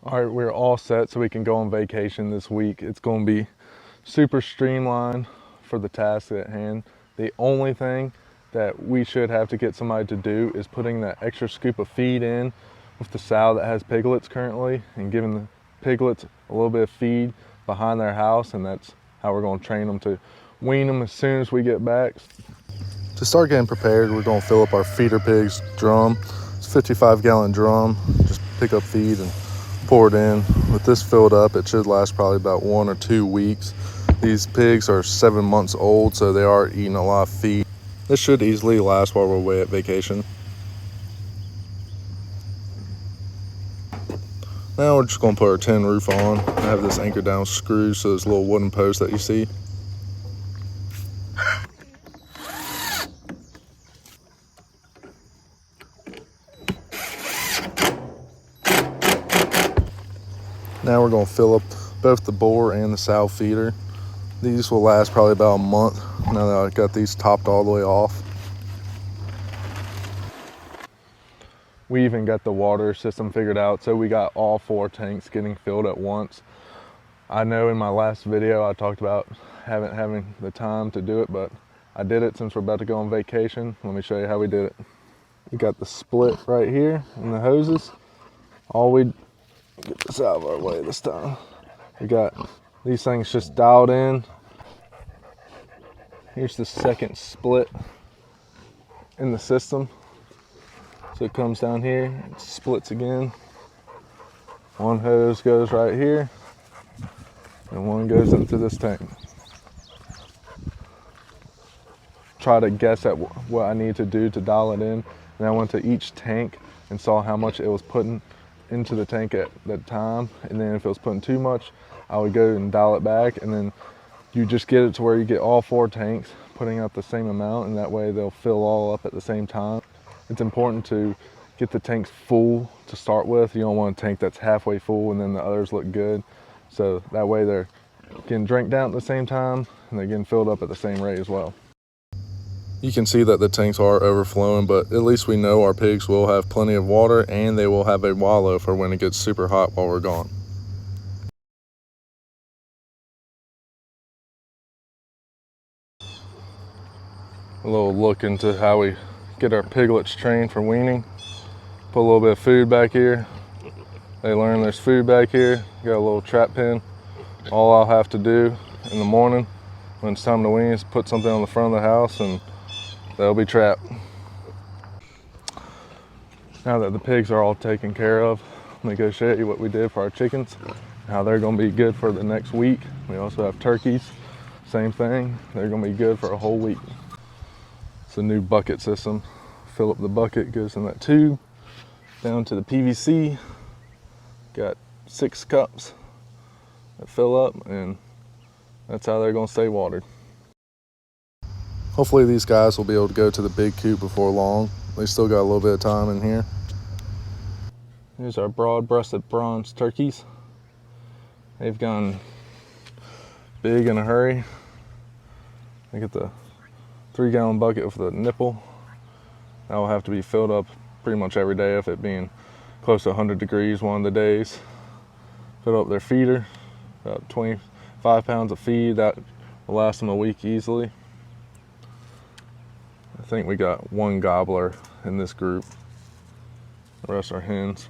All right, we're all set so we can go on vacation this week. It's going to be super streamlined for the task at hand. The only thing that we should have to get somebody to do is putting that extra scoop of feed in with the sow that has piglets currently and giving the piglets a little bit of feed behind their house, and that's how we're going to train them to wean them as soon as we get back. To start getting prepared, we're going to fill up our feeder pigs drum. It's a 55-gallon drum. Just pick up feed and pour it in. With this filled up, it should last probably about 1 or 2 weeks. These pigs are 7 months old, so they are eating a lot of feed. This should easily last while we're away at vacation. Now we're just going to put our tin roof on. I have this anchored down screw, so this little wooden post that you see. Now we're going to fill up both the boar and the sow feeder. These will last probably about a month now that I've got these topped all the way off. We even got the water system figured out, so we got all 4 tanks getting filled at once. I know in my last video I talked about having the time to do it, but I did it since we're about to go on vacation. Let me show you how we did it. We got the split right here in the hoses. Get this out of our way this time. We got these things just dialed in. Here's the second split in the system. So it comes down here, it splits again. One hose goes right here, and one goes into this tank. Try to guess at what I need to do to dial it in. And I went to each tank and saw how much it was putting into the tank at that time, and then if it was putting too much, I would go and dial it back, and then you just get it to where you get all 4 tanks putting out the same amount, and that way they'll fill all up at the same time. It's important to get the tanks full to start with. You don't want a tank that's halfway full and then the others look good, so that way they're getting drank down at the same time and they're getting filled up at the same rate as well. You can see that the tanks are overflowing, but at least we know our pigs will have plenty of water and they will have a wallow for when it gets super hot while we're gone. A little look into how we get our piglets trained for weaning. Put a little bit of food back here. They learn there's food back here. Got a little trap pen. All I'll have to do in the morning when it's time to wean is put something on the front of the house and they'll be trapped. Now that the pigs are all taken care of, let me go show you what we did for our chickens, how they're going to be good for the next week. We also have turkeys, same thing. They're going to be good for a whole week. It's a new bucket system. Fill up the bucket, goes in that tube, down to the PVC. Got 6 cups that fill up, and that's how they're going to stay watered. Hopefully these guys will be able to go to the big coop before long. They still got a little bit of time in here. Here's our broad-breasted bronze turkeys. They've gone big in a hurry. I get the 3-gallon bucket with the nipple. That will have to be filled up pretty much every day, if it being close to 100 degrees one of the days. Fill up their feeder, about 25 pounds of feed. That will last them a week easily. I think we got 1 gobbler in this group. The rest are hens.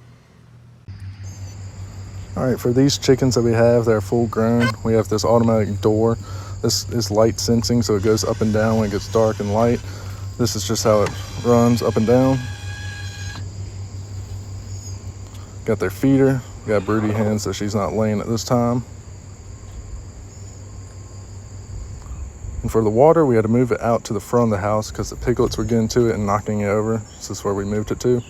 All right, for these chickens that we have, they're full grown. We have this automatic door. This is light sensing, so it goes up and down when it gets dark and light. This is just how it runs up and down. Got their feeder. Got broody hen, so she's not laying at this time. And for the water, we had to move it out to the front of the house because the piglets were getting to it and knocking it over. So this is where we moved it to.